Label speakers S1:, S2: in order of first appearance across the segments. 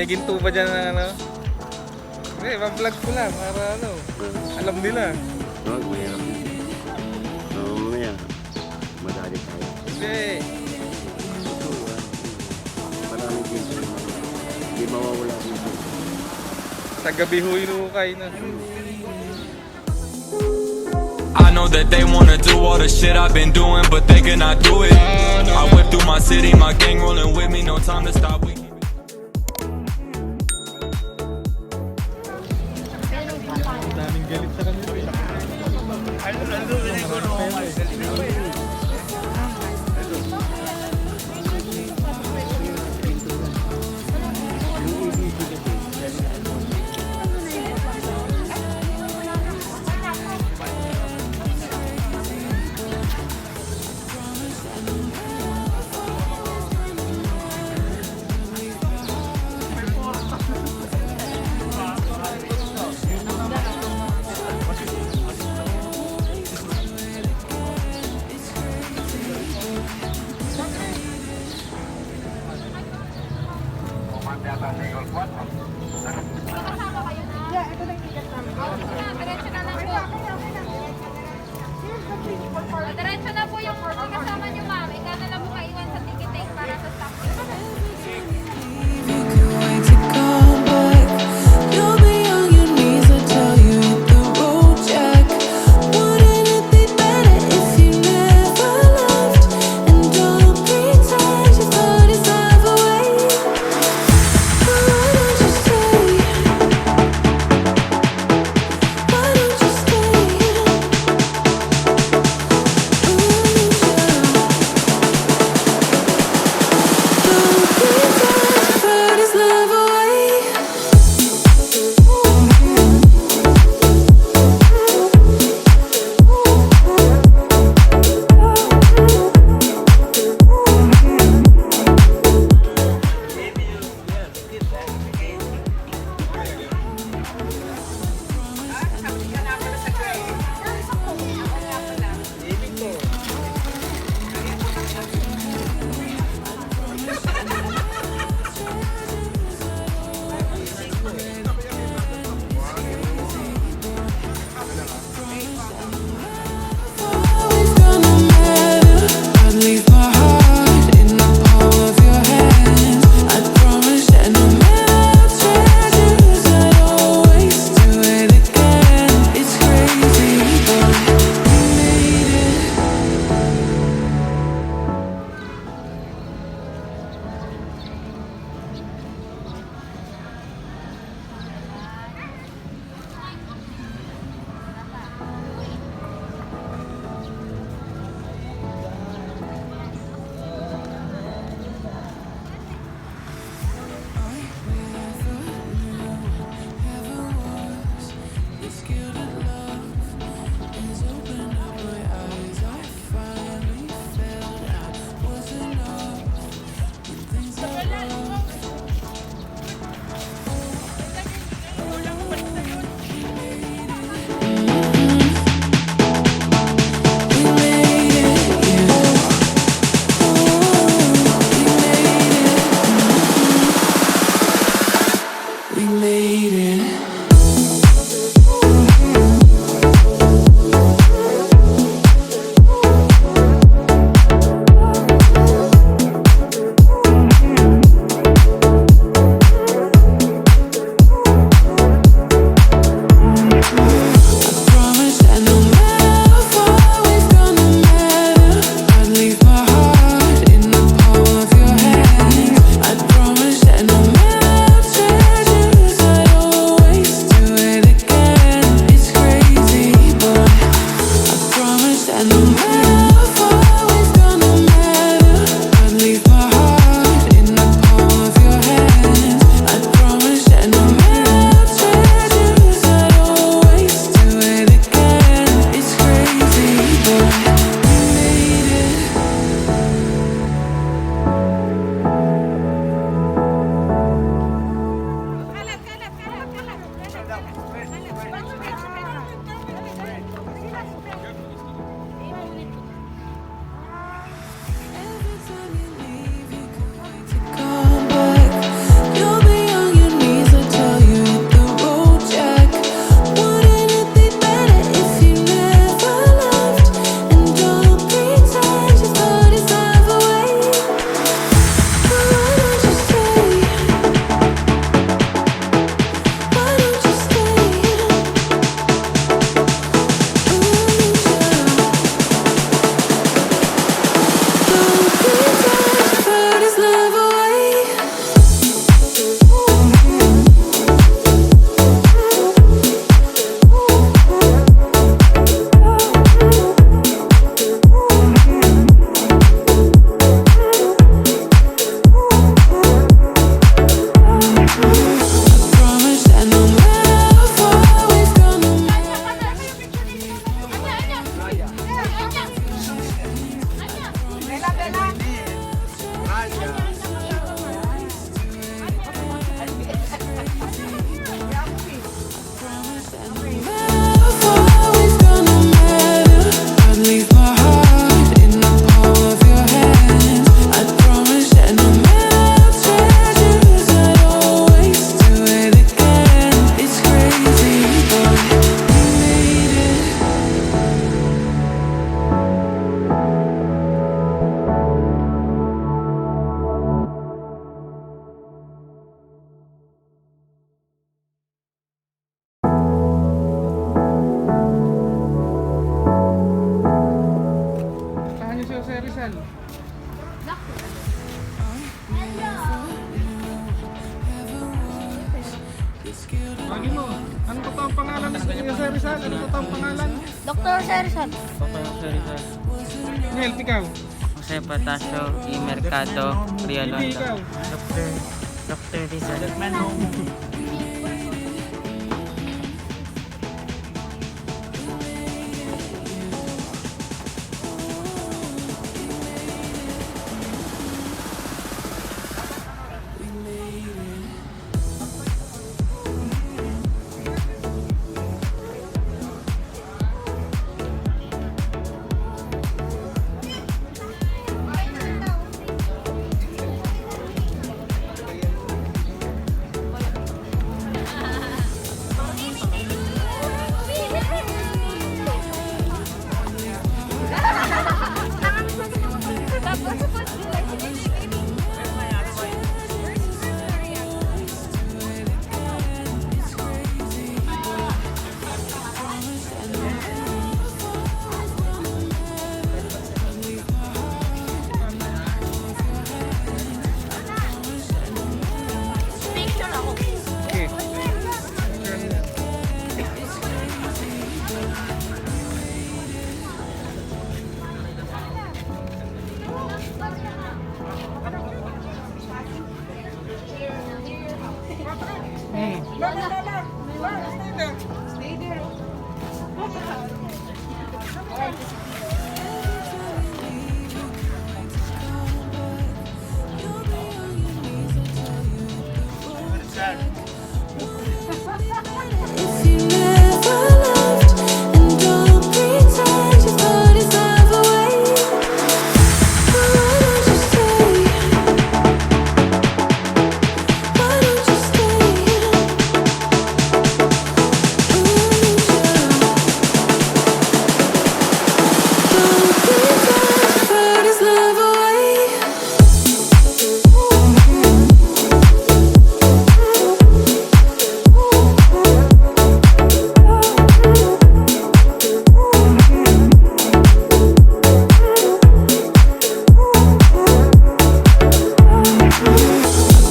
S1: May ginto pa dyan na ano? Hindi, ma-vlog ko lang para ano, alam nila.
S2: Huwag, mayroon. Mamaya, madali tayo.
S1: Hindi.
S2: Maraming dito. Hindi mawawala dito.
S1: Sa gabi ho inukay na.
S3: I know that they wanna do all the shit I've been doing, but they cannot do it. I whip through my city, my gang rolling with me, no time to stop. We
S1: Daming galit sa kanila.
S4: Diretso na po yung kasama niyo, ma'am. Ikaw na lang po kaiwan sa ticketing para sa stock.
S1: medical.
S4: Doctor.
S1: Lagi mo, ano to ang pangalan mo sa Rizal? Ano to ang pangalan?
S4: Dr. Serison.
S1: Nel, ikaw?
S5: Jose Patasio y Mercado
S1: Hindi
S5: Rialondo.
S1: ikaw.
S5: Dr. Rizal.
S1: Okay.
S6: If you never loved and don't pretend you put his love away, why don't you stay? Why don't you stay? Don't pretend you put his love away.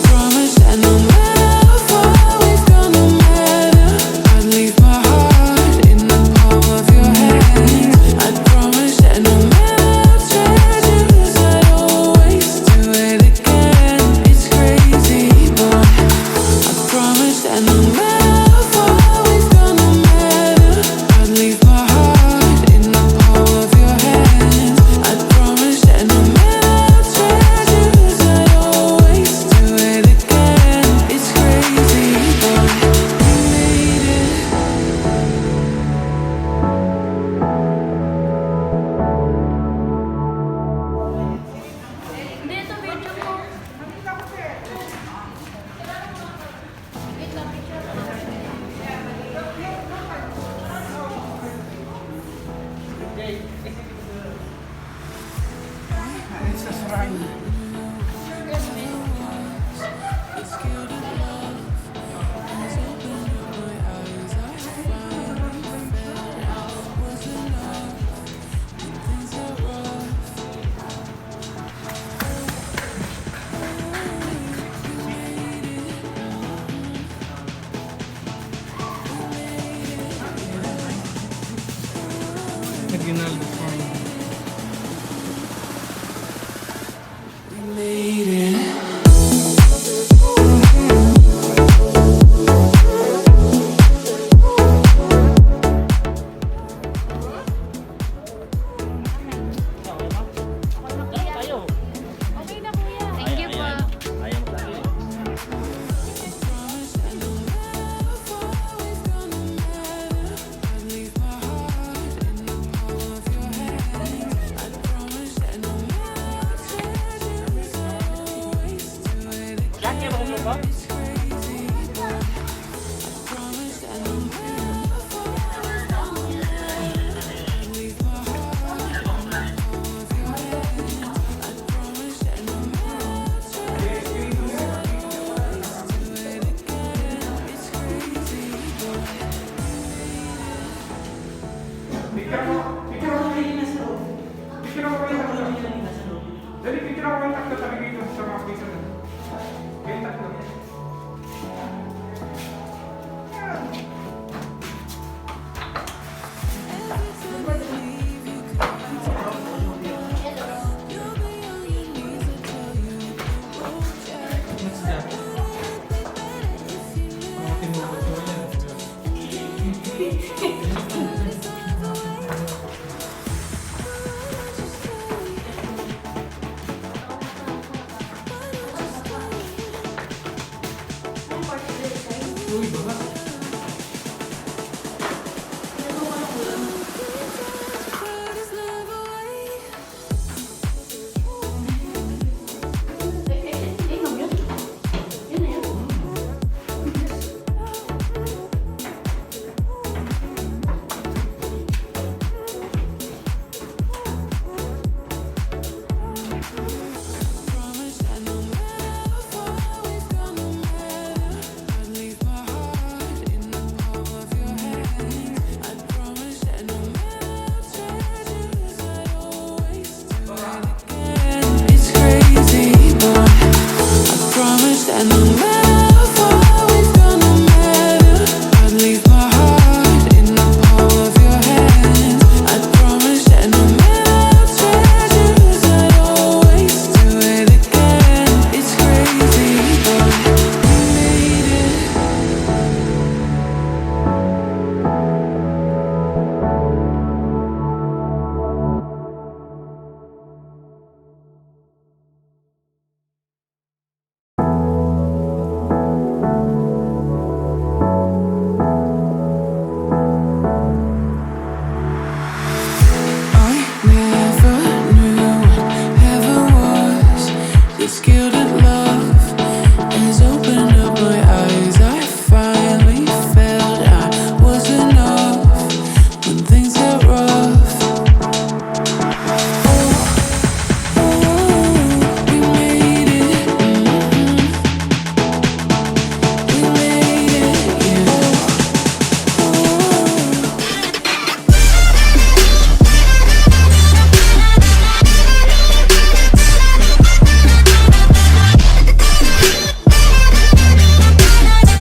S6: Promise that no matter how far we've gone, no matter, I'd leave my heart in the palm of your hand. I promise that no matter how tragic, I'd always do it again. It's crazy, but I promise that no matter how far we've gone, no matter, I'd leave my heart in the palm of your hand. I promise that no matter how tragic, I'd always do it again. It's crazy, but we made it.
S4: Dito, video ko.
S1: Aguinaldo Farm.
S6: We made it.
S4: Okay na, kuya. Thank you po.
S6: Promise that no matter how far we've gone, no matter, I'd leave my heart in the palm of your hand. I promise that no matter how tragic, I'd always do it again. It's crazy, but I promise that no matter how far we've gone, no matter, I'd leave my heart in the palm of your hand. I promise that no matter how tragic, I'd always do it again. It's crazy, but
S7: Picture mo kayo nasa loob. Picture mo kayo nasa loob. Dali, picture ako yung tatlo tabi dito sa mga pizza na. Yung tatlo. Uy, baka.